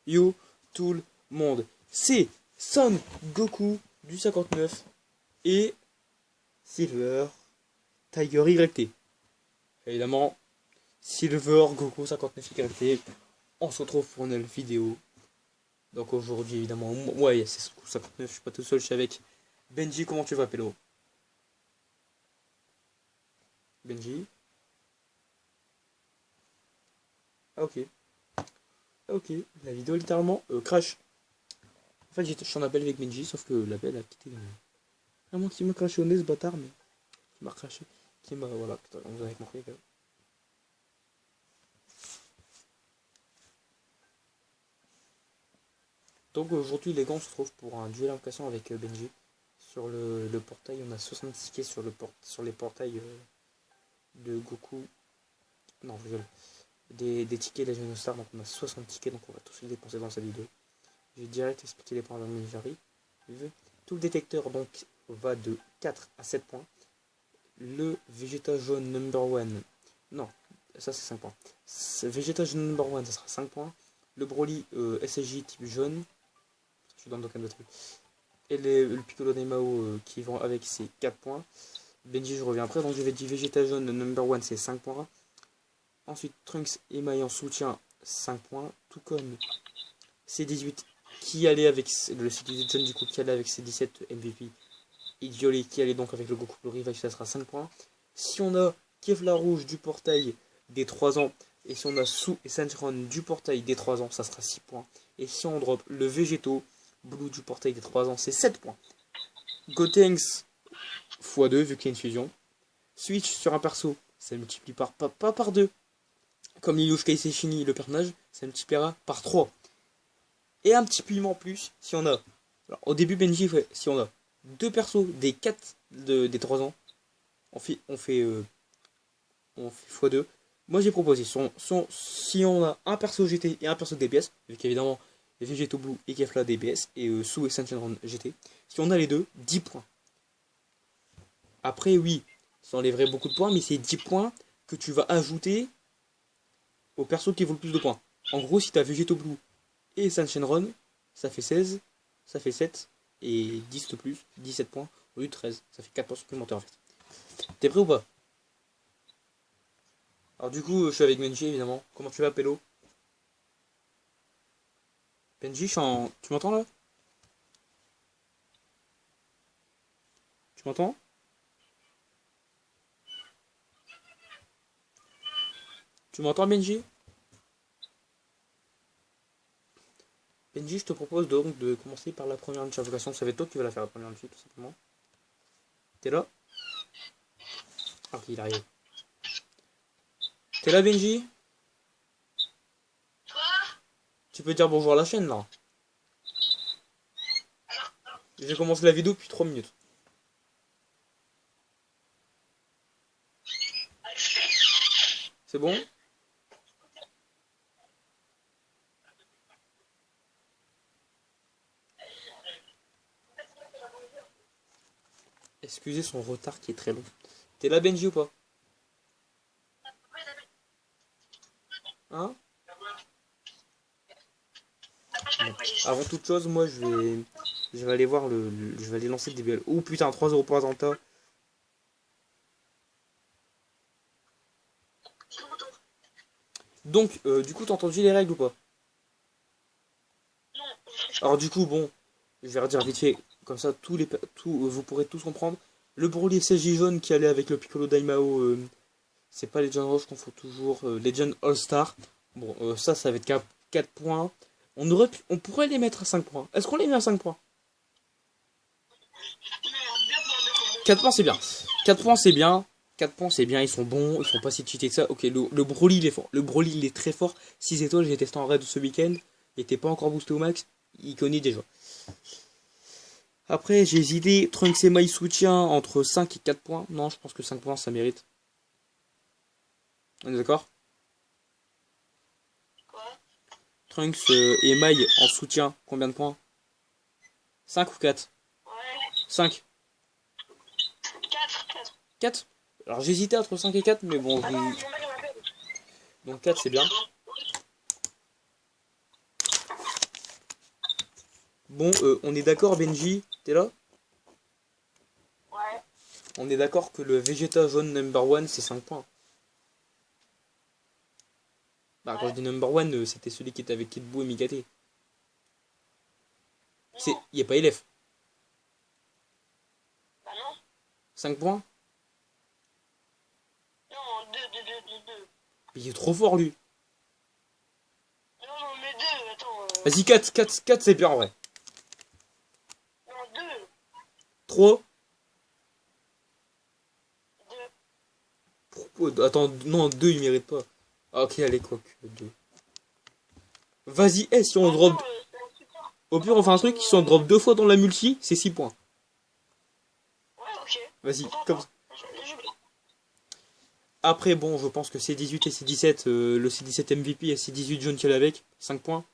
Yo tout le monde. C'est Son Goku du 59 et Silver Tiger YT. Évidemment, Silver Goku 59 YT. On se retrouve pour une nouvelle vidéo. Donc aujourd'hui, évidemment, ouais, c'est Goku 59. Je suis pas tout seul, je suis avec Benji. Comment tu vas, Pélo? Benji? Ah, ok. Ah, ok. La vidéo littéralement crash. En fait, je suis en appel avec Benji, sauf que l'appel a quitté. Vraiment qui m'a craché au nez, ce bâtard, mais qui m'a craché. Qui m'a. Voilà, putain, vous avez compris. Donc aujourd'hui, les gars, on se retrouve pour un duel invocation avec Benji. Sur le portail, on a 60 tickets sur les portails de Goku. Non, je rigole. Des tickets Legend of Star, donc on a 60 tickets, donc on va tous les dépenser dans cette vidéo. Je vais direct expliquer les points de j'arrive. Tout le détecteur donc va de 4 à 7 points. Le Vegeta jaune number 1, non, ça c'est 5 points. Vegeta jaune number 1, ça sera 5 points. Le Broly SSJ type jaune, je suis dans le de truc. Et le Piccolo Daimao qui vont avec ses 4 points. Benji, je reviens après, donc je vais dire Vegeta jaune number 1, c'est 5 points. Ensuite, Trunks émaillé en soutien, 5 points. Tout comme C18 qui allait avec le C18 jaune du coup qui allait avec C17 MVP. Et Violet qui allait donc avec le Goku Blue Revive, ça sera 5 points. Si on a Kevlar rouge du portail des 3 ans, et si on a Sou et Sanchron du portail des 3 ans, ça sera 6 points. Et si on drop le Végéto Blue du portail des 3 ans, c'est 7 points. Gotenks x2 vu qu'il y a une fusion. Switch sur un perso, ça multiplie pas par 2. Comme Lilushka et Seshini, le personnage, ça multipliera par 3. Et un petit piment en plus, si on a... Alors, au début, Benji, si on a 2 persos des 4 des 3 ans, on fait x2. Moi, j'ai proposé, si on a un perso GT et un perso DPS, vu qu'évidemment, Vegeto Blue et Kefla DPS, et Sou et Saint-Chenron GT, si on a les deux, 10 points. Après, oui, ça enlèverait beaucoup de points, mais c'est 10 points que tu vas ajouter au perso qui vaut le plus de points. En gros, si tu as Vegeto Blue et Saint-Chenron, ça fait 16, ça fait 7, et 10 de plus, 17 points, au lieu de 13. Ça fait 4 points supplémentaires en fait. T'es prêt ou pas? Alors du coup, je suis avec Benji évidemment. Comment tu vas, Pélo? Benji, tu m'entends là? Tu m'entends? Tu m'entends, Benji? Benji, je te propose donc de commencer par la première invocation. Ça va être toi qui va la faire la première tout simplement. T'es là? Ok, il arrive. T'es là, Benji? Tu peux dire bonjour à la chaîne là. J'ai commencé la vidéo depuis 3 minutes. C'est bon? Excusez son retard qui est très long. T'es là, Benji, ou pas? Hein? Bon. Avant toute chose, moi je vais aller voir je vais aller lancer le DBL. Oh putain, 3€ pour Azanta. Donc, du coup, t'as entendu les règles ou pas? Alors du coup, bon, je vais redire vite fait, comme ça, vous pourrez tous comprendre. Le Broly SSJ jaune qui allait avec le Piccolo Daimao, c'est pas Legend Rush qu'on faut toujours, Legend All Star. Bon, ça va être 4 points. On pourrait les mettre à 5 points. Est-ce qu'on les met à 5 points? 4 points c'est bien. 4 points c'est bien. 4 points c'est bien, ils sont bons, ils sont pas si cheatés que ça. Ok, le Broly il est fort. Le Broly il est très fort. 6 étoiles, j'ai testé en raid ce week-end. Il était pas encore boosté au max. Il connaît déjà. Après, j'ai hésité. Trunks et Mai soutien entre 5 et 4 points. Non, je pense que 5 points ça mérite. On est d'accord? Trunks et Mai en soutien, combien de points? 5 ou 4? 5. 4. Alors j'hésitais entre 5 et 4, mais bon. Donc 4 c'est bien. Bon, on est d'accord, Benji? T'es là? Ouais. On est d'accord que le Vegeta jaune number one, c'est 5 points. Bah, quand je Ouais. dis number one, c'était celui qui était avec Kid Buu et Migate. C'est... Non. Y a pas élève. Bah non. 5 points? Non, deux. Mais il est trop fort, lui. Non, mais deux, attends. Vas-y, 4 c'est bien, en vrai. Non, deux. 3. Deux. Attends, non, 2 il mérite pas. Ah, ok, allez, quoi que 2. Vas-y, si on drop... Attends, c'est un super. Au pire, on fait un truc, si on drop 2 fois dans la multi, c'est 6 points. Ouais, ok. Vas-y, Attends, comme attends. ça. Je- Après, bon, je pense que C18 et C17, le C17 MVP et C18 jaune qu'il a avec, 5 points.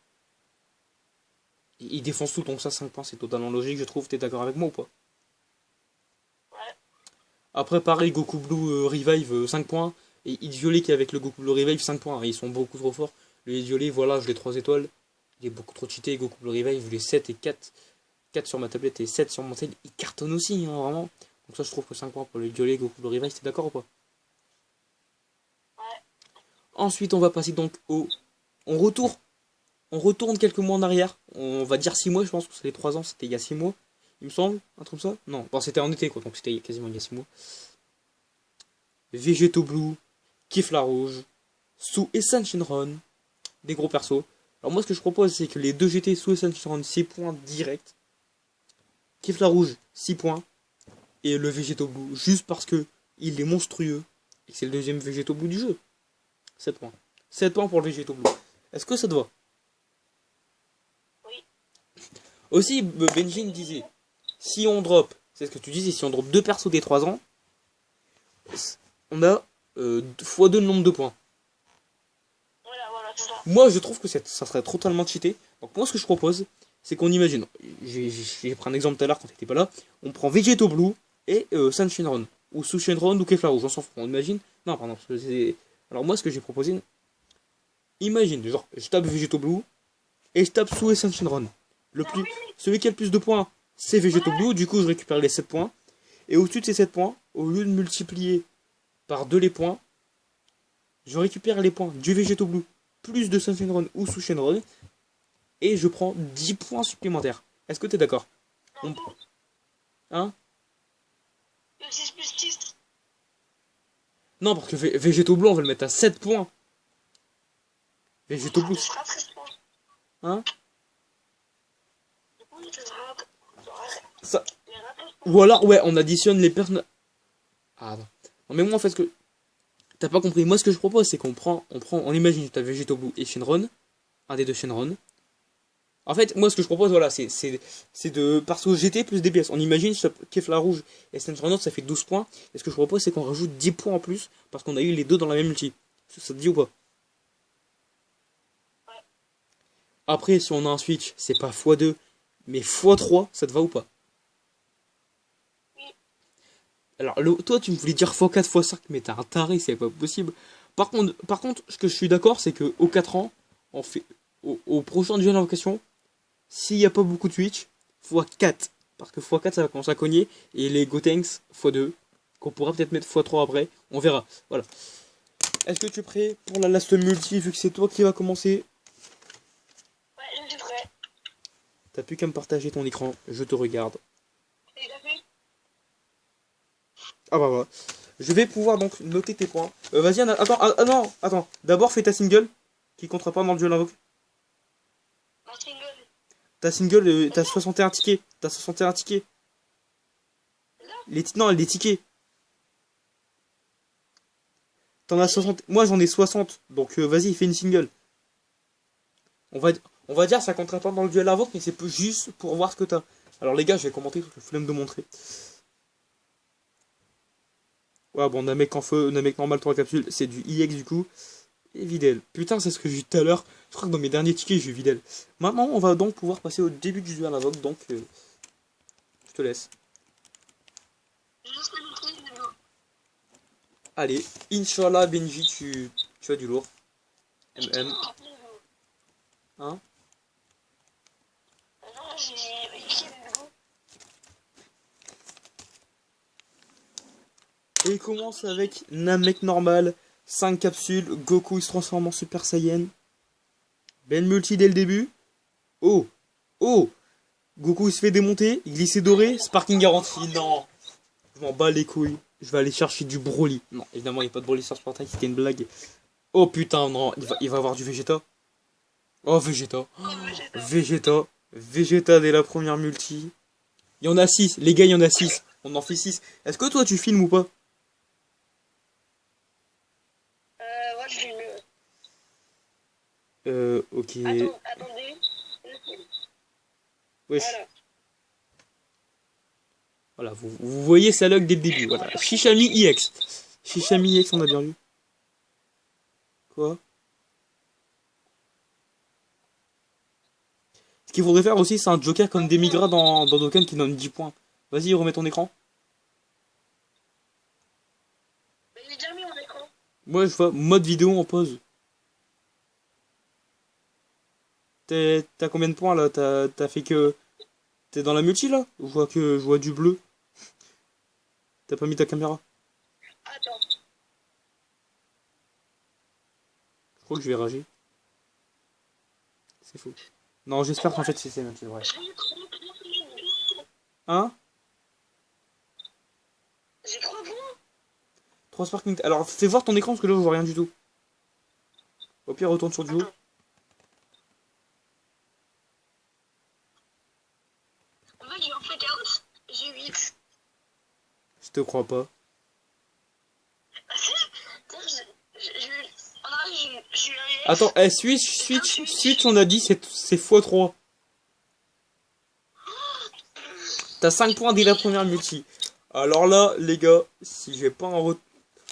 Il défonce tout, donc ça, 5 points, c'est totalement logique, je trouve. T'es d'accord avec moi ou pas? Ouais. Après, pareil, Goku Blue Revive, 5 points. Et Hit Violet qui est avec le Goku Blue Revive, 5 points. Ils sont beaucoup trop forts. Le Hit Violet, voilà, je l'ai 3 étoiles. Il est beaucoup trop cheaté. Goku Blue Revive, je l'ai 7 et 4. 4 sur ma tablette et 7 sur mon tel. Il cartonne aussi, hein, vraiment. Donc ça, je trouve que 5 points pour le Hit Violet, Goku Blue Revive, t'es d'accord ou pas? Ouais. Ensuite, on va passer donc au... On retourne. On retourne quelques mois en arrière. On va dire 6 mois, je pense que c'est les 3 ans. C'était il y a 6 mois. Il me semble. Un truc comme ça. Non, bon, c'était en été, quoi. Donc c'était quasiment il y a 6 mois. Végéto Blue, Kifla Rouge, Sous et Shinron, des gros persos. Alors moi ce que je propose c'est que les deux GT Sous et Shinron 6 points direct, Kifla Rouge 6 points, et le Végéto Blue juste parce que il est monstrueux, et que c'est le deuxième Végéto Blue du jeu. 7 points. 7 points pour le Végéto Blue. Est-ce que ça te va? Oui. Aussi, Benji me disait, si on drop, c'est ce que tu disais, si on drop deux persos des 3 ans, on a x2 le nombre de points. Voilà, c'est ça. Moi, je trouve que ça serait totalement cheaté. Donc, moi, ce que je propose, c'est qu'on imagine. J'ai pris un exemple tout à l'heure quand t'étais pas là. On prend Vegeto Blue et Sun Shenron. Ou Sous Shenron ou Kefla Rouge, on s'en fout. On imagine. Non, pardon. Alors, moi, ce que j'ai proposé, imagine, genre, je tape Vegeto Blue et je tape Sous et Sun Shenron. Celui qui a le plus de points, c'est Vegeto Blue. Du coup, je récupère les 7 points. Et au-dessus de ces 7 points, au lieu de multiplier par 2 les points, je récupère les points du Vegeto Blue plus de Sun Shenron ou Sous Shenron et je prends 10 points supplémentaires. Est-ce que t'es d'accord? Non, Hein? le 6 plus 6. Non, parce que Végéto Bleu, on va le mettre à 7 points. Végéto Bleu. Ce sera 13 points. Hein? Du coup, ce sera. Ça... Il y en a 13 points. Ou alors, ouais, on additionne les personnes. Ah non. Non, mais moi, en fait, ce que. T'as pas compris. Moi, ce que je propose, c'est on imagine, t'as Végéto Blue et Shenron. Un des deux Shenron. En fait, moi, ce que je propose, voilà, c'est de. Parce que GT plus DBS. On imagine, Kefla Rouge et Shenron, ça fait 12 points. Et ce que je propose, c'est qu'on rajoute 10 points en plus. Parce qu'on a eu les deux dans la même multi. Ça te dit ou pas? Après, si on a un switch, c'est pas x2, mais x3, ça te va ou pas? Oui. Alors, toi, tu me voulais dire x4, x5, mais t'as un taré, c'est pas possible. Par contre, ce que je suis d'accord, c'est que aux 4 ans, on fait au prochain duel d'invocation, s'il n'y a pas beaucoup de switch, x4. Parce que x4, ça va commencer à cogner, et les Gotenks, x2, qu'on pourra peut-être mettre x3 après, on verra. Voilà. Est-ce que tu es prêt pour la last multi, vu que c'est toi qui va commencer? Ouais, je suis prêt. T'as plus qu'à me partager ton écran, je te regarde. Et t'as fait? Ah bah voilà. Je vais pouvoir donc noter tes points. Vas-y, attends, non, attends. D'abord, fais ta single, qui comptera pas dans le duel invoque. Un single. Ta single, t'as 61 tickets. T'as 61 tickets. Non, les tickets. T'en as 60. Moi, j'en ai 60. Donc, vas-y, fais une single. On va dire, ça comptera pas dans le duel invoque, mais c'est juste pour voir ce que t'as. Alors, les gars, je vais commenter parce que je flemme de montrer. Ouais, bon, on a un mec en feu, on a un mec normal 3 capsules. C'est du IX du coup. Et Videl. Putain, c'est ce que j'ai eu tout à l'heure. Je crois que dans mes derniers tickets, j'ai eu Videl. Maintenant, on va donc pouvoir passer au début du duel invoque. Donc, je te laisse. Juste le truc de l'eau. Allez, Inch'Allah, Benji, tu as du lourd. MM. Hein? Non, j'ai Et il commence avec Namek normal, 5 capsules, Goku il se transforme en Super Saiyan. Belle multi dès le début. Oh, oh, Goku il se fait démonter, il glisse doré, Sparking garanti. Non, je m'en bats les couilles. Je vais aller chercher du Broly. Non, évidemment il n'y a pas de Broly sur ce portail, c'était une blague. Oh putain, non, il va avoir du Vegeta. Oh Vegeta, Vegeta dès la première multi. Il y en a 6, les gars il y en a 6. On en fait 6. Est-ce que toi tu filmes ou pas? Ouais, je filme. Ok. Attendez. Je filme. Wesh. Voilà. Voilà, vous voyez ça log dès le début. Voilà. Shishami IX. Shishami IX, on a bien vu. Quoi? Ce qu'il faudrait faire aussi, c'est un Joker comme Demigra dans Dokkan qui donne 10 points. Vas-y, remets ton écran. Mais j'ai déjà mis mon écran. Ouais, je vois, mode vidéo en pause. T'as combien de points là? T'as fait que... T'es dans la multi là? Je vois du bleu. T'as pas mis ta caméra? Attends. Je crois que je vais rager. C'est faux. Non, j'espère qu'en fait c'est vrai. Hein? J'ai 3 points. 3 Sparking. Alors fais voir ton écran parce que là je vois rien du tout. Au pire, retourne sur du haut. En fait, j'ai en fait out. J'ai 8. Je te crois pas. Attends, switch, on a dit c'est x3. T'as 5 points dès la première multi. Alors là, les gars, si j'ai pas en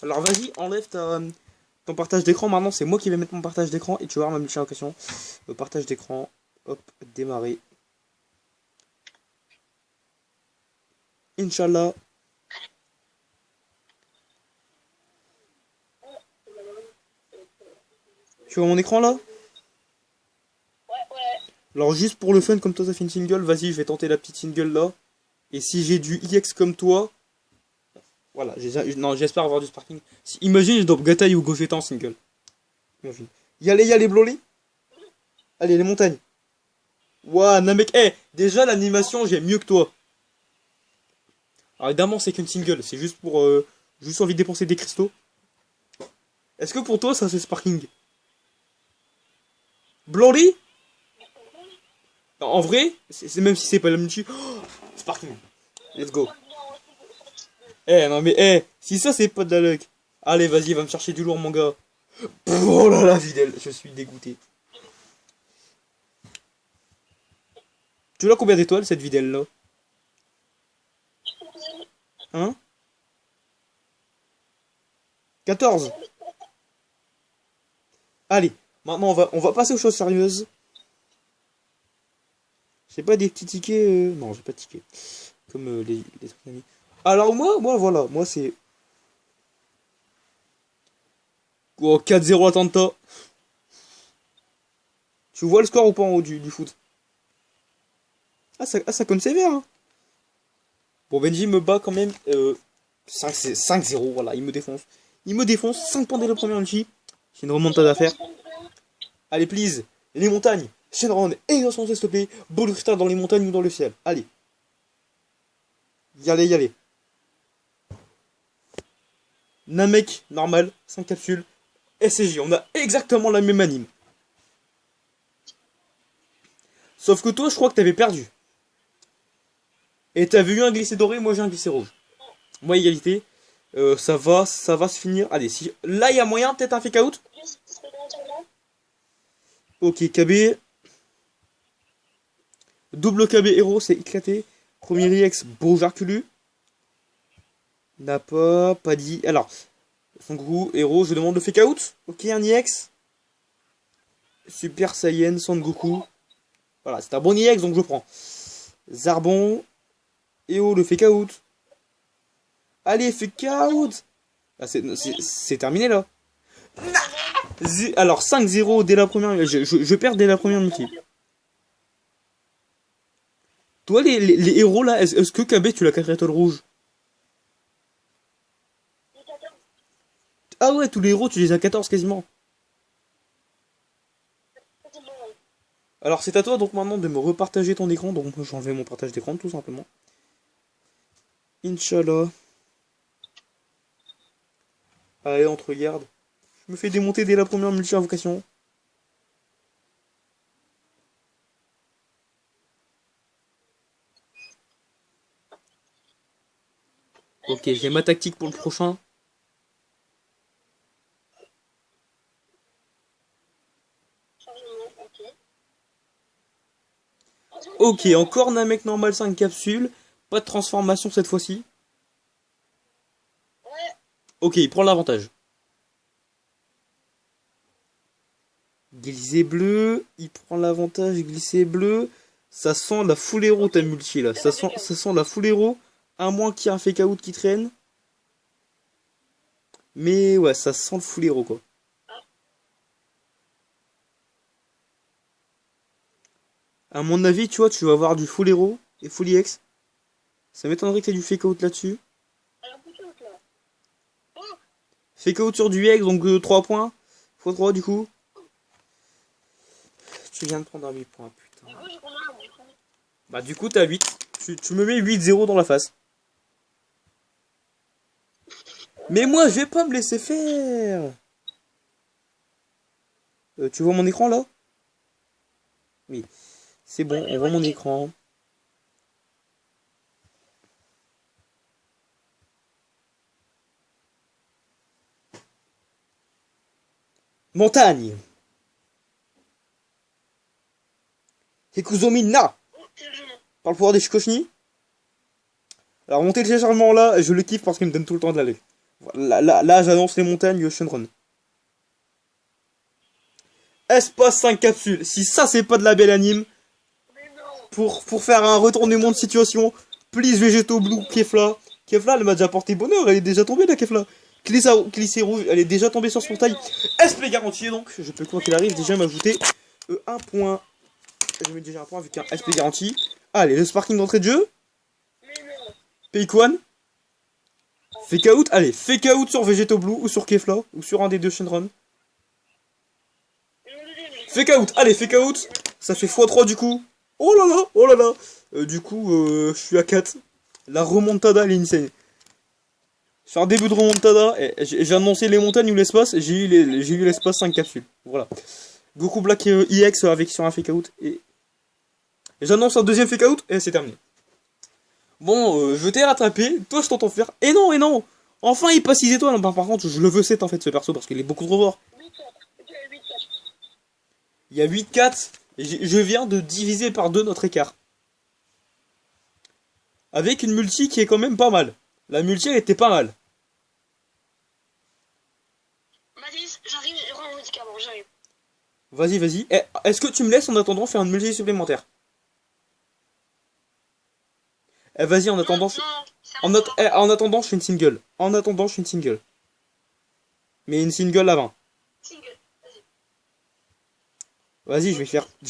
alors vas-y, enlève ton partage d'écran. Maintenant, c'est moi qui vais mettre mon partage d'écran et tu vas voir ma multiplication. Le partage d'écran, hop, démarrer. Inch'Allah. Tu vois mon écran là? Ouais. Alors juste pour le fun, comme toi ça fait une single, vas-y, je vais tenter la petite single là. Et si j'ai du IX comme toi, voilà, non, j'espère avoir du sparking. Imagine, je dois Gatai ou Gogeta en single. Imagine. Y aller, Broly. Allez, les montagnes. Ouah, Namek. Eh, déjà l'animation, j'aime mieux que toi. Alors évidemment, c'est qu'une single, c'est juste pour. Juste envie de dépenser des cristaux. Est-ce que pour toi, ça c'est sparking? Broly? En vrai, c'est même si c'est pas la multi. Oh, sparking. Let's go. Eh, non mais, si ça c'est pas de la luck. Allez, vas-y, va me chercher du lourd, mon gars. Oh là là, fidèle, je suis dégoûté. Tu l'as combien d'étoiles cette vidéo là? Hein? 14. Allez, maintenant on va passer aux choses sérieuses. J'ai pas des petits tickets. Non, j'ai pas de tickets. Comme les autres amis. Alors moi voilà, moi c'est. Oh, 4-0 Atlanta. Tu vois le score ou pas en haut du foot? Ça compte sévère. Hein. Bon, Benji me bat quand même 5-0. Voilà, il me défonce. Il me défonce. 5 points dès le premier ulti. J'ai une remontada à faire. Allez, please. Les montagnes. Shenron, exhaustion s'il te plaît. Ball Crystal dans les montagnes ou dans le ciel. Allez. Y aller. Namek, normal. 5 capsules. SCJ, on a exactement la même anime. Sauf que toi, je crois que t'avais perdu. Et t'avais eu un glissé doré, moi j'ai un glissé rouge. Moi, égalité. Ça va se finir. Allez, si. Là, il y a moyen, peut-être un fake out. Ok, KB. Double KB héros, c'est éclaté. Premier IX, beau Jarculu. N'a pas dit. Alors, Son Goku, héros, je demande le fake out. Ok, un IX. Super Saiyan, Son Goku. Voilà, c'est un bon IX, donc je prends. Zarbon. EO, le fake out. Allez, fake out. Ah, c'est terminé là. Alors 5-0 dès la première. Je perds dès la première multi. Toi, les héros là, est-ce que KB tu l'as 4 étoiles rouges? Ah ouais, tous les héros, tu les as 14 quasiment. C'est bon. Alors c'est à toi donc maintenant de me repartager ton écran. Donc moi j'enlève mon partage d'écran tout simplement. Inch'Allah. Allez, on te regarde. Je me fais démonter dès la première multi-invocation. Ok, j'ai ma tactique pour le prochain. Chargement, ok. Ok, encore Namek normal 5 capsules. Pas de transformation cette fois-ci. Ouais. Ok, il prend l'avantage. Glissé bleu, il prend l'avantage, glissé bleu. Ça sent la full héros ta multi là. Ça sent la full héros. À moins qu'il y ait un fake out qui traîne. Mais ouais, ça sent le full héros quoi. À mon avis, tu vois, tu vas avoir du full héros et full EX. Ça m'étonnerait que t'aies du fake out là-dessus. Alors, plutôt là. Oh, Fake out sur du EX, donc 3 points. x3 du coup. Tu viens de prendre un 8 points, putain. du coup, j'ai combien du coup? Bah du coup t'as 8. Tu me mets 8-0 dans la face. Mais moi je vais pas me laisser faire. Tu vois mon écran là? Oui. C'est bon, Ouais, je on vois voit mon nickel. écran. Montagne. Hikuzomi na. Oh, chargement. Par le pouvoir des Shikoshni. Alors mon téléchargement là, je le kiffe parce qu'il me donne tout le temps de l'aller. Là, j'annonce les montagnes Shenron. Espace 5 capsules. Si ça c'est pas de la belle anime, Mais non. pour faire un retournement de situation, please Végéto Blue, Kefla. Kefla, elle m'a déjà porté bonheur, elle est déjà tombée la Kefla. Clissé rouge, elle est déjà tombée sur son Mais taille. non. SP garanti donc, je peux quoi qu'il arrive déjà m'ajouter un point. Je mets déjà un point avec un SP garanti. Allez, le sparking d'entrée de jeu. Mais non. Fake one. Fake out, allez, fake out sur Végéto Blue ou sur Kefla ou sur un des deux Shenron. Mais mon deuxième, j'ai Fake out, allez, fake out. Ça fait x3 du coup. Oh là là, oh là là. Du coup, je suis à 4. La remontada, elle est insane. Sur un début de remontada, j'ai annoncé les montagnes ou l'espace, j'ai eu l'espace 5 capsules. Voilà. Goku Black EX avec sur un fake out. Et j'annonce un deuxième fake out et c'est terminé. Bon, je t'ai rattrapé, toi je t'entends faire. Et non, et non. Enfin il passe 6 étoiles. Bah, par contre, je le veux 7 en fait ce perso parce qu'il est beaucoup trop fort. 8-4. Ok, 8-4. Il y a 8-4. Et je viens de diviser par 2 notre écart. Avec une multi qui est quand même pas mal. La multi elle était pas mal. Mathis, j'arrive, je rends mon médicament, j'arrive. Vas-y, vas-y. Est-ce que tu me laisses en attendant faire une multi supplémentaire? Vas-y, en Non, attendant. non, ça reste En attendant, je fais une single. En attendant, je fais une single. Mais une single à 20. single. Vas-y. Vas-y, je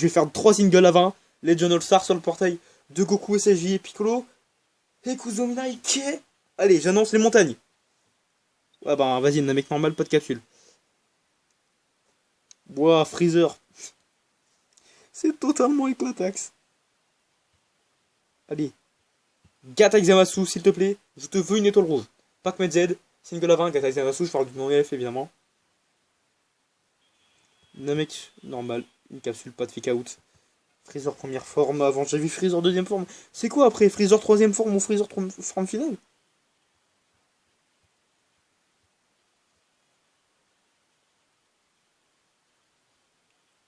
vais faire 3 singles à 20. Legend All Star sur le portail de Goku, SSJ et Piccolo. Et Kuzomina Ike. Allez, j'annonce les montagnes. Ah bah, vas-y, un mec normal, pas de capsule. Ouah, Freezer. C'est totalement éclataxe. Allez. Gata Xamasu, s'il te plaît. Je te veux une étoile rouge. Pac-Man Z, single à 20, Gata Xamasu, je parle du non-EF évidemment. Namek, normal. Une capsule, pas de fake out. Freezer première forme, avant j'ai vu Freezer deuxième forme. C'est quoi après Freezer troisième forme ou Freezer forme finale?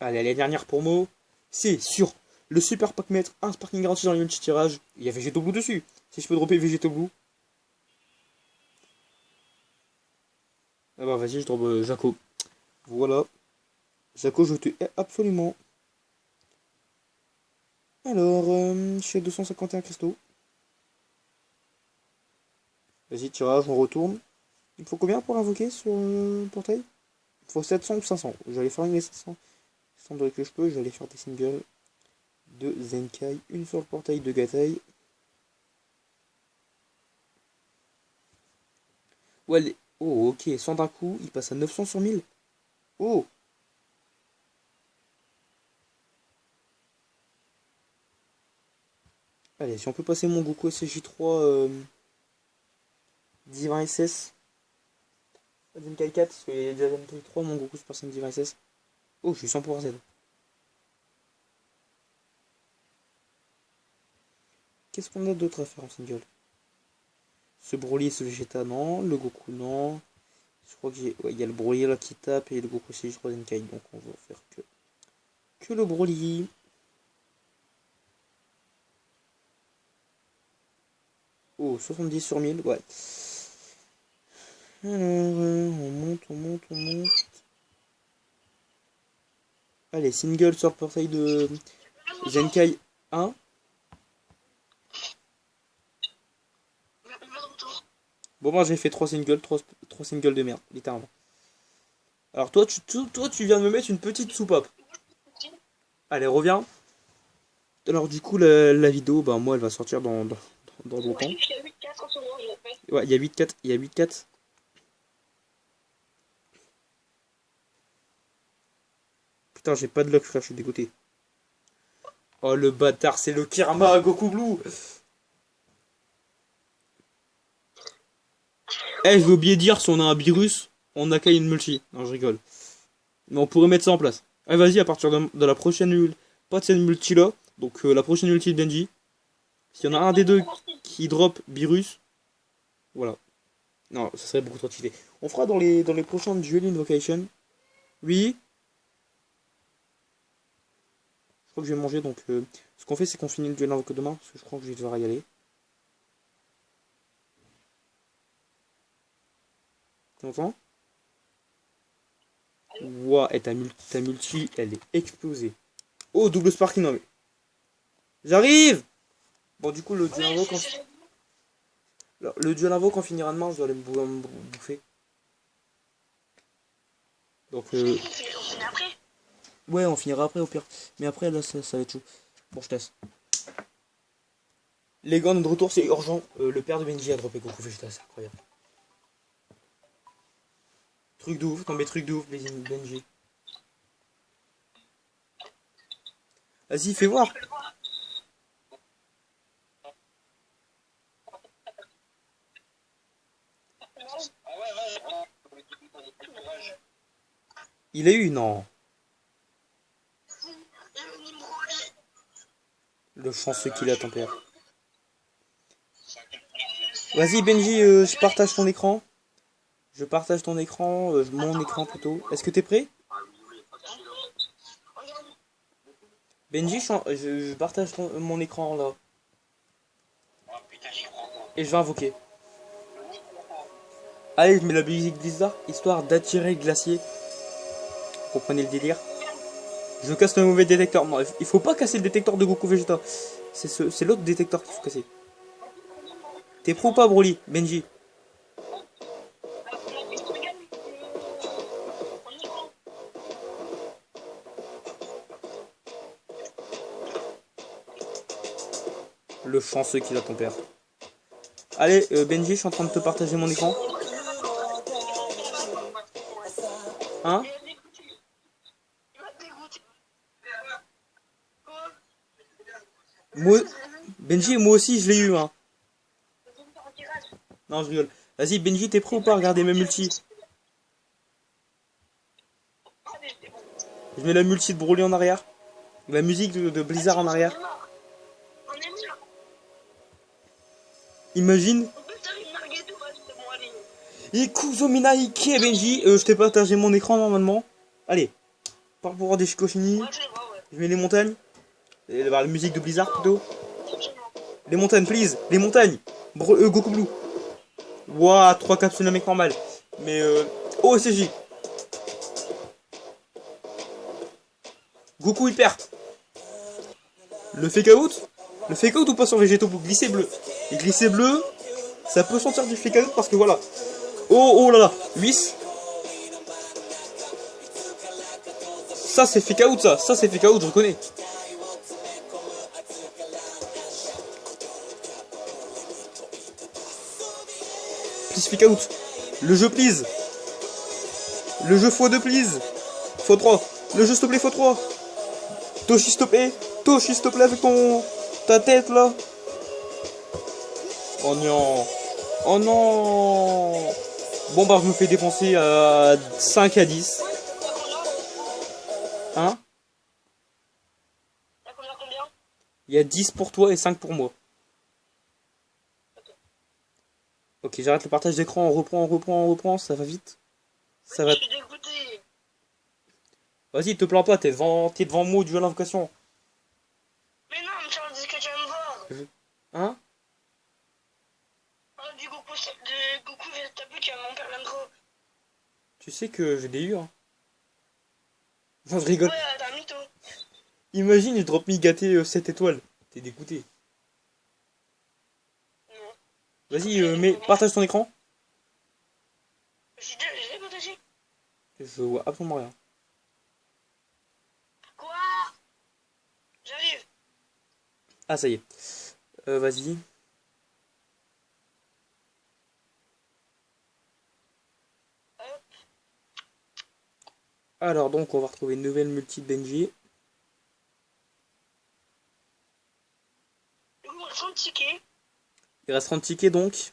Allez, la dernière promo, c'est sur le Super Pack-Mètre, un Sparking garanti dans le multi tirage. Il y a Végéto Blue dessus. Si je peux dropper Végéto Blue. Ah bah vas-y, je drop Jaco. Voilà. Jaco, je te hais absolument. Alors, je suis à 251 cristaux. Vas-y, tirage, on retourne. Il faut combien pour invoquer sur le portail? Il faut 700 ou 500. J'allais faire une 700. Semble que je peux, j'allais faire des singles de Zenkai. Une sur le portail de Gatai. Ouais, Oh, ok, 100 d'un coup, il passe à 900 sur 1000. Oh! Allez, si on peut passer mon Goku SJ3 Divin SS. Zenkai 4, parce qu'il y a déjà Zenkai 3, mon Goku Super Saiyan Divin SS. Oh, je suis 100 pour Z. Qu'est-ce qu'on a d'autre à faire en single? Ce Broly et ce Vegeta, non. Le Goku, non. Je crois que j'ai. Ouais, il y a le Broly là qui tape et le Goku SJ3 Zenkai, donc on va faire que le Broly. Oh, 70 sur 1000, ouais. Alors, on monte, on monte, on monte. Allez, single sur le portail de Zenkai 1. Bon, moi j'ai fait 3 singles, 3 singles de merde, littéralement. Alors toi tu viens de me mettre une petite soupape. Allez, reviens. Alors du coup, la vidéo, bah moi elle va sortir dans longtemps. Ouais, il y a 8-4, il y a 8-4. Putain, j'ai pas de luck, frère, je suis dégoûté. Oh le bâtard, c'est le Kirama Goku Blue. Eh, j'ai oublié de dire, si on a un virus, on a qu'à une multi. Non, je rigole. Mais on pourrait mettre ça en place. Allez, vas-y, à partir de la prochaine pas de cette multi là, donc la prochaine multi de Benji, s'il y en a un des deux qui drop virus, voilà. Non, ça serait beaucoup trop cheaté. On fera dans les prochaines Duel Invocation. Oui. Je crois que je vais manger, donc ce qu'on fait, c'est qu'on finit le Duel Invocation demain, parce que je crois que je vais devoir y aller. Tu m'entends? Ouah, et ta multi, elle est explosée. Oh, double sparking, non mais. J'arrive! Bon, du coup, le duel invoque, quand finira demain, je dois aller me bouffer. Donc, ouais, on finira après au pire. Mais après, là, ça va être chaud. Bon, je teste. Les gars, notre retour, c'est urgent. Le père de Benji a droppé Goku Vegeta, c'est incroyable. Truc de ouf, tombé truc de ouf, Benji. Vas-y, fais voir. Il a eu, non. Le chanceux qu'il a, ton père. Vas-y, Benji, je partage ton écran. Je partage ton écran, mon écran plutôt. Est-ce que t'es prêt? Benji, je partage mon écran là. Et je vais invoquer. Allez, je mets la musique Blizzard, histoire d'attirer le glacier. Vous comprenez le délire? Je casse le mauvais détecteur. Non, il faut pas casser le détecteur de Goku Vegeta. C'est l'autre détecteur qu'il faut casser. T'es pro ou pas, Broly? Benji? Le chanceux qu'il a, ton père. Allez, Benji, je suis en train de te partager mon écran. Hein? Benji, moi aussi, je l'ai eu, hein. Non, je rigole. Vas-y, Benji, t'es prêt ou pas à regarder mes multi? Je mets la multi de Broly en arrière. La musique de Blizzard en arrière. Imagine. Ikuzo Minaike, Benji. Je t'ai partagé mon écran normalement. Allez. Par rapport à des Shikoshini. Je mets les montagnes. La musique de Blizzard plutôt. Les montagnes, please. Les montagnes. Goku Blue. Ouah, 3 capsules d'un mec normal. Mais oh, SJ. Goku hyper. Le fake out? Le fake out ou pas sur Végéto pour glisser bleu? Et glisser bleu, ça peut sortir du fake out parce que voilà. Oh, oh là là. 8. Ça c'est fake out, ça. Ça c'est fake out, je reconnais. Please fake out. Le jeu, please. Le jeu x2, please. x3. Le jeu, s'il te plaît, x3. Toshi, s'il te plaît. Toshi, s'il te plaît, avec ta tête, là. Oh non. Oh non. Bon, bah, je me fais défoncer à 5 à 10. Hein? Combien? Il y a 10 pour toi et 5 pour moi. Ok, j'arrête le partage d'écran, on reprend, ça va vite. Ça va. Je suis dégoûté. Vas-y, te plains pas, t'es devant moi du jeu à l'invocation. Mais non, mais tu me dis que tu vas me voir. Hein? Du Goku, j'ai tapé qui a mon père l'intro. Tu sais que j'ai des U, hein. Non, je rigole. Ouais, t'as un mytho. Imagine, je drop me gâté 7 étoiles. T'es dégoûté. Non. Vas-y, mais partage ton écran. J'ai partagé. Je vois absolument rien. Quoi? J'arrive. Ah, ça y est. Vas-y. Hop. Alors, donc, on va retrouver une nouvelle multi de Benji. Du coup, on reste 30 tickets. Il reste 30 tickets, donc.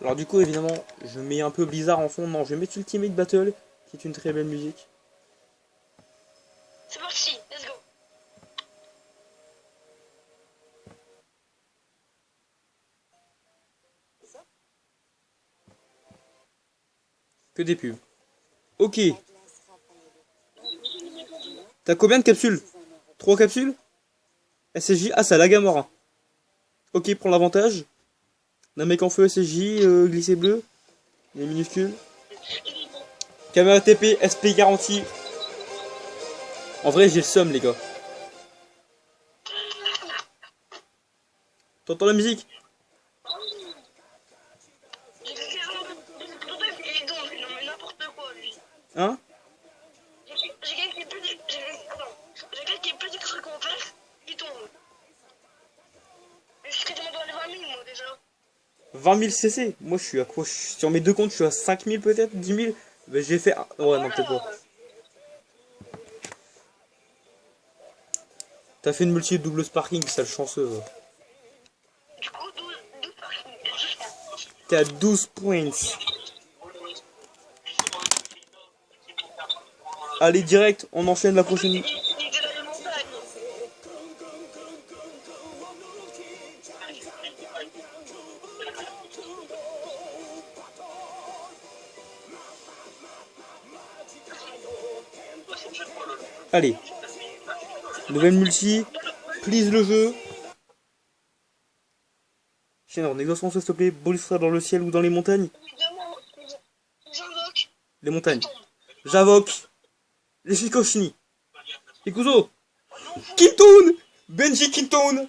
Alors, du coup, évidemment, je mets un peu Blizzard en fond. Non, je vais mettre Ultimate Battle, qui est une très belle musique. C'est parti, let's go. Que des pubs. Ok. T'as combien de capsules? 3 capsules? SSJ. Ah, c'est la Gamora. Ok, prends l'avantage. D'un mec en feu, SSJ, glissé bleu. Les minuscules. Caméra TP, SP garantie. En vrai, j'ai le seum, les gars. T'entends la musique? J'ai cliqué sur il est donc, non mais n'importe quoi lui. Hein? J'ai cliqué plus de trucs qu'on fait, il tombe. Mais je suis quasiment dans les 20 000 moi déjà. 20 000 CC. Moi, je suis à quoi? Sur mes deux comptes, je suis à 5 000 peut-être? 10 000? Ben, j'ai fait... Ouais, non, peut-être pas. T'as fait une multi double sparking, sale chanceux. Du coup, 12 T'es à 12 points. Allez, direct, on enchaîne la prochaine. Il était dans les montagnes. Allez. Nouvelle multi. Please le jeu. Chien, exaucement, s'il te plaît. Bolstra dans le ciel ou dans les montagnes. Évidemment, j'invoque. Les montagnes. J'invoque. Les Shikoshini. Ikuzo. Kintoon. Benji Kintoon.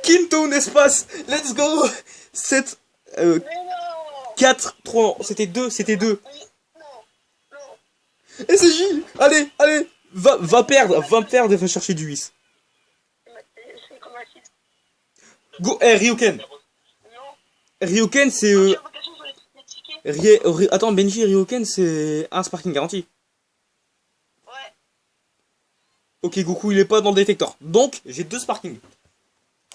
Kintoon espace. Let's go. 7. Mais non. 4. 3. Non, c'était 2. C'était 2. Non. Non. SJ. Allez, allez. Va perdre et va chercher du 8. C'est comme un site. Go. Eh, Ryuken. Non. Ryuken, c'est... J'ai l'impression sur les tickets. Attends, Benji et Ryuken, c'est un sparking garanti. Ouais. Ok, Goku, il est pas dans le détecteur. Donc, j'ai 2 sparking.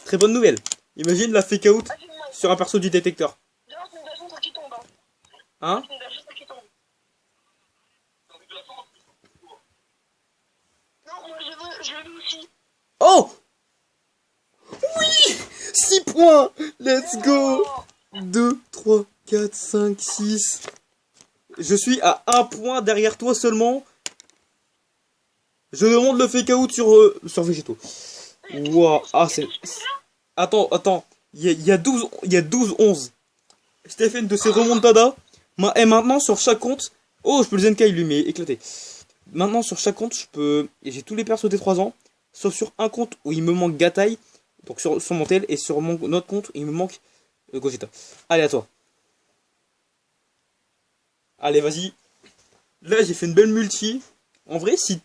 Très bonne nouvelle. Imagine la fake out sur un perso du détecteur. Dehors, c'est une version qui tombe. Hein? C'est une version qui tombe. Non, moi je veux aussi. Oh! Oui! 6 points! Let's go! 2, 3, 4, 5, 6. Je suis à 1 point derrière toi seulement. Je demande le fake out sur Végéto. Wouah, ah c'est... Attends. Il y a 12-11. Je t'ai fait une de ces remontadas. Et maintenant, sur chaque compte... Oh, je peux le Zenkai, lui, mais éclaté. Maintenant, sur chaque compte, je peux... J'ai tous les persos des 3 ans. Sauf sur un compte où il me manque Gatai. Donc sur mon tel. Et sur mon autre compte, il me manque Gogeta. Allez, à toi. Allez, vas-y. Là, j'ai fait une belle multi. En vrai, si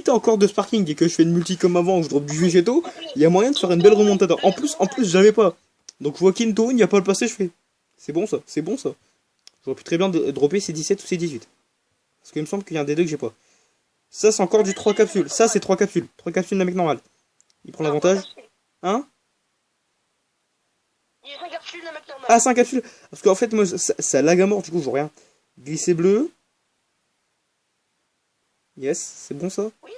t'as encore de sparking et que je fais une multi comme avant où je drop du végétaux, il y a moyen de faire une belle remontada. En plus, j'avais pas. Donc Joaquin Toon, il n'y a pas le passé, je fais. C'est bon ça, c'est bon ça. J'aurais pu très bien dropper ces 17 ou ces 18. Parce qu'il me semble qu'il y a un des deux que j'ai pas. Ça, c'est encore du 3 capsules. Ça, c'est 3 capsules. 3 capsules d'un mec normal. Il prend l'avantage. Hein? Il y a 5 capsules d'un mec normal. Ah, 5 capsules. Parce qu'en fait, moi, ça lag à mort, du coup, je vois rien. Glisser bleu. Yes, c'est bon ça. Oui.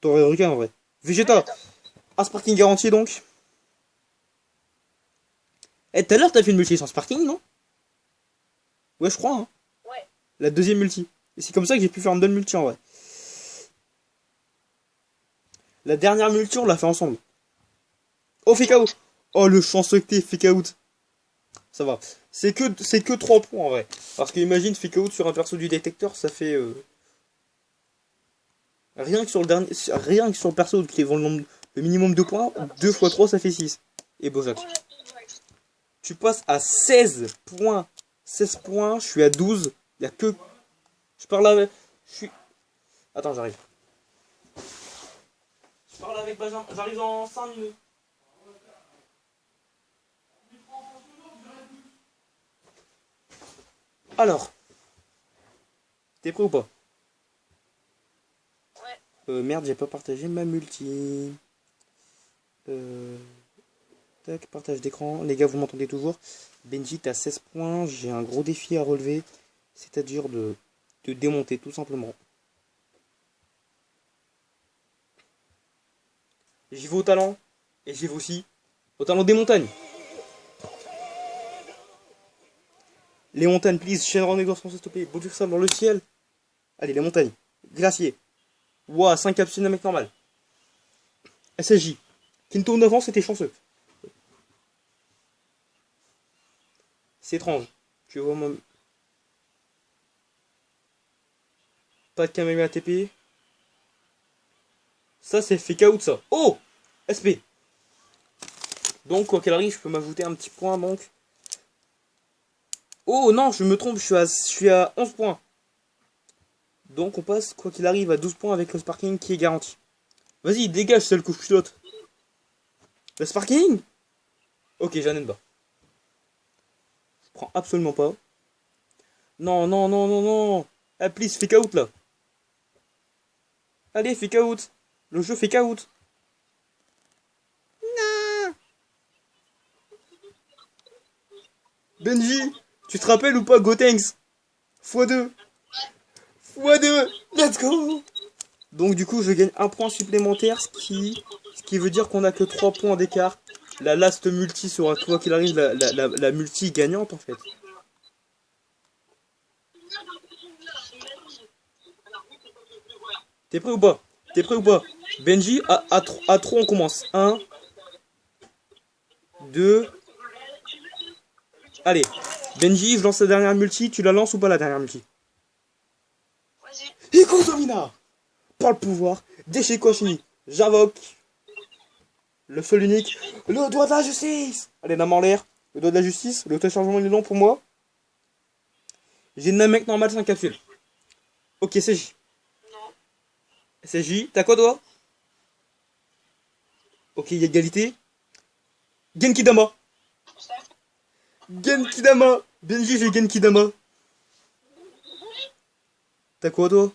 T'aurais requin en vrai. Vegeta. Un sparking garanti donc. Eh, tout à l'heure, t'as fait une multi sans sparking, non? Ouais, je crois, hein. Ouais. La deuxième multi. Et c'est comme ça que j'ai pu faire une bonne multi en vrai. La dernière multi, on l'a fait ensemble. Oh, fake out. Oh, le chanceux que t'es, fake out. Ça va. C'est que 3 points en vrai. Parce que imagine, fake out sur un perso du détecteur, ça fait. Rien que sur le dernier. Rien que sur le perso qui vend le minimum de points, 2 x 3, ça fait 6. Et Bojack. Tu passes à 16 points. 16 points, je suis à 12. Il y a que. Je parle avec. Je suis. Attends, j'arrive. Je parle avec Benjamin. J'arrive dans 5 minutes. Alors. T'es prêt ou pas? Ouais. Merde, j'ai pas partagé ma multi. Tac, partage d'écran. Les gars, vous m'entendez toujours? Benji, t'as 16 points. J'ai un gros défi à relever. C'est-à-dire de démonter, tout simplement. J'y vais au talent. Et j'y vais aussi au talent des montagnes. Les montagnes, please. Shenron et Gorson, s'il te plaît. Beau du sable dans le ciel. Allez, les montagnes. Glacier. Ouah, 5 capsules d'un mec normal. SSJ. Kinto 9 ans, c'était chanceux. C'est étrange. Tu vois, moi. Pas de Kamemi ATP. Ça, c'est fake out, ça. Oh! SP. Donc, quoi qu'il arrive, je peux m'ajouter un petit point, donc. Oh, non, je me trompe, je suis à 11 points. Donc, on passe, quoi qu'il arrive, à 12 points avec le sparking qui est garanti. Vas-y, dégage, seul coup culotte. Le sparking? Ok, j'en ai bas. Je prends absolument pas. Non, non, non, non, non. Ah, please, fake out, là. Allez, fake out. Le jeu fake out. Non. Benji, tu te rappelles ou pas Gotenks? x2. x2. Let's go. Donc du coup, je gagne un point supplémentaire, ce qui veut dire qu'on a que 3 points d'écart. La last multi sera, quoi qu'il arrive, la multi gagnante, en fait. T'es prêt ou pas? T'es prêt ou pas? Benji, à 3, on commence. 1, 2... Allez, Benji, je lance la dernière multi. Tu la lances ou pas, la dernière multi? Vas-y. Iko Domina. Par le pouvoir, déchet Koshini. J'invoque le seul unique, le doigt de la justice. Allez, la main en l'air. Le doigt de la justice. Le téléchargement est long pour moi. J'ai une mec normal 5 capsules. Ok, c'est J. Non. C'est J. T'as quoi, toi? Ok, il y a égalité. Genkidama. Genkidama. Benji, j'ai Genkidama. T'as quoi, toi?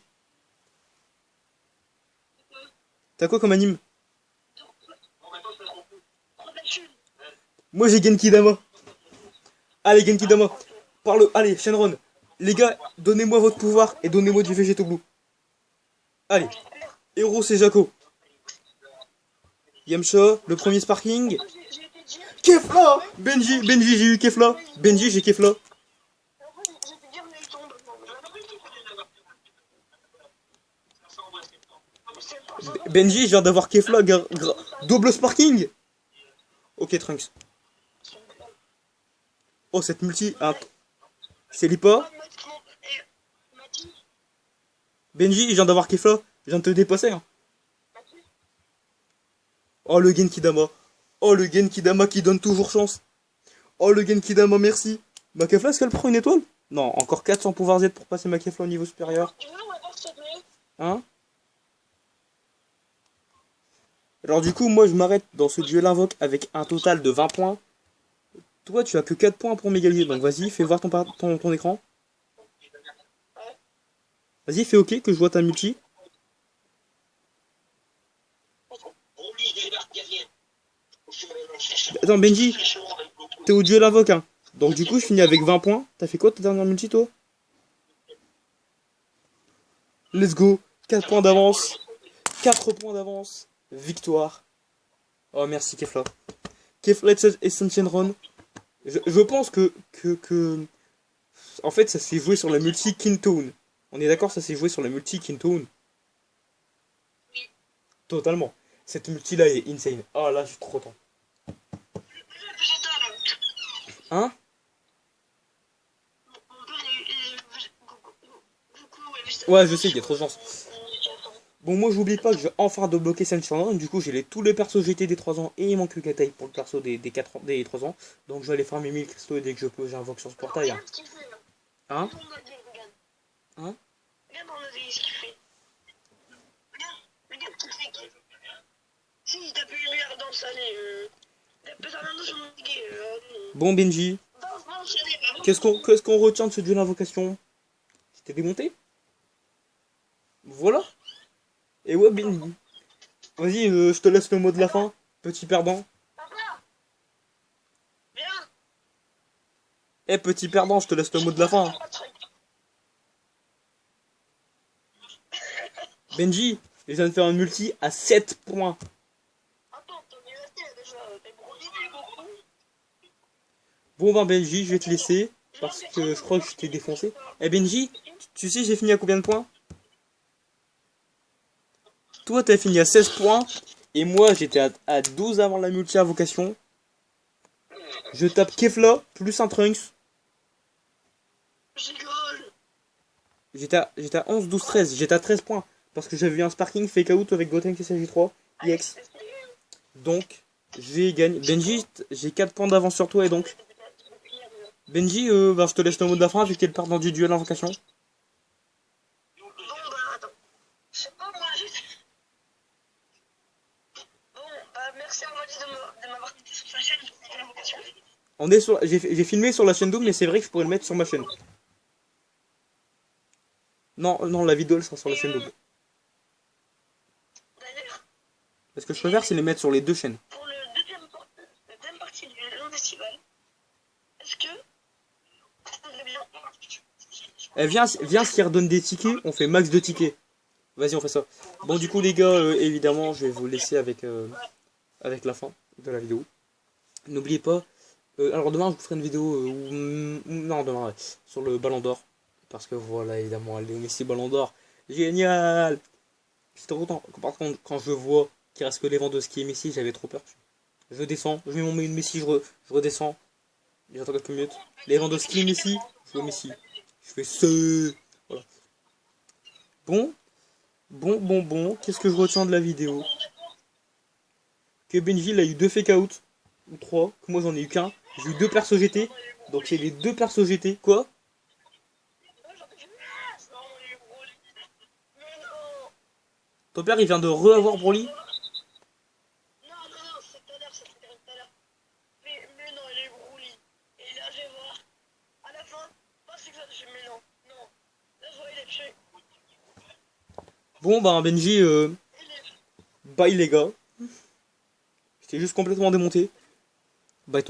T'as quoi comme anime? Moi, j'ai Genkidama. Allez, Genkidama. Parle. Allez, Shenron. Les gars, donnez-moi votre pouvoir et donnez-moi du végéto blue. Allez. Héros, c'est Jaco. Yamcha, le premier sparking. Kefla. Benji, j'ai eu Kefla. Benji, j'ai Kefla. Benji, je viens d'avoir Kefla. Double sparking. Ok, Trunks. Oh, cette multi. Ah. C'est Lipa. Benji, je viens d'avoir Kefla. Je viens de te dépasser. Hein. Oh, le Genkidama. Oh, le Genkidama qui donne toujours chance. Oh, le Genkidama, merci. Ma Kefla, est-ce qu'elle prend une étoile? Non, encore 400 pouvoir Z pour passer ma Kefla au niveau supérieur. Hein? Alors du coup, moi je m'arrête dans ce duel invoque avec un total de 20 points. Toi, tu as que 4 points pour m'égaliser, donc vas-y, fais voir ton écran. Vas-y, fais OK, que je vois ta multi. Attends, Benji, t'es au duel invoque, hein. Donc du coup, je finis avec 20 points. T'as fait quoi ta dernière multi, toi? Let's go, 4 points d'avance. 4 points d'avance. Victoire. Oh, merci, Kefla. Kefla et Shenron. Je pense que... En fait, ça s'est joué sur la multi Kintone. On est d'accord, ça s'est joué sur la multi Kintone. Totalement. Cette multi là est insane. Oh là, je suis trop content. Hein? Ouais, je sais, il y a trop de chance. Bon, moi, j'oublie pas que je vais enfin débloquer Shenron. Du coup, j'ai tous les persos GT des 3 ans et il manque que Katai pour le perso des 4 ans, des 3 ans. Donc, je vais aller farmer 1000 cristaux et dès que je peux, j'invoque sur ce portail. Hein? Hein? Hein? Bon, Benji, qu'est-ce qu'on retient de ce duel d'invocation? C'était démonté? Voilà. Et ouais, Benji. Vas-y, je te laisse le mot de la fin, petit perdant. Eh, petit perdant, je te laisse le mot de la fin. Benji, je viens de faire un multi à 7 points. Bon ben Benji, je vais te laisser, parce que je crois que je t'ai défoncé. Eh Benji, tu sais j'ai fini à combien de points? Toi t'as fini à 16 points, et moi j'étais à 12 avant la multi à vocation. Je tape Kefla, plus un Trunks. J'étais à 11, 12, 13, j'étais à 13 points. Parce que j'avais eu un sparking fake out avec Goten KCJ3, EX. Donc, j'ai gagné. Benji, j'ai 4 points d'avance sur toi et donc... Benji, bah, je te laisse le mot de la fin vu que t'es le perdant du duel invocation. On est sur... J'ai filmé sur la chaîne Doom, mais c'est vrai que je pourrais le mettre sur ma chaîne. Non, non, la vidéo elle sera sur la chaîne Doom. Ce que je préfère, c'est les mettre sur les deux chaînes. Pour le deuxième partie du festival, est-ce que Eh, viens, s'il redonne des tickets, on fait max de tickets. Vas-y, on fait ça. Bon, du coup, les gars, évidemment, je vais vous laisser avec la fin de la vidéo. N'oubliez pas. Alors, demain, je vous ferai une vidéo. Non, demain, ouais, sur le Ballon d'Or. Parce que voilà, évidemment, Léo Messi Ballon d'Or. Génial! J'étais trop content. Par contre, quand je vois qu'il reste que Lewandowski et Messi, j'avais trop peur. Je descends, je mets mon Messi, je redescends. J'attends quelques minutes. Lewandowski et Messi, je vois Messi. Je fais ce. Voilà. Bon. Qu'est-ce que je retiens de la vidéo? Que Benji a eu 2 fake out. Ou 3. Que moi j'en ai eu qu'un. J'ai eu 2 persos GT. Donc c'est les 2 persos GT. Quoi? Ton père il vient de re-avoir Broly? Bon bah Benji, bye les gars. J'étais juste complètement démonté. Bye ton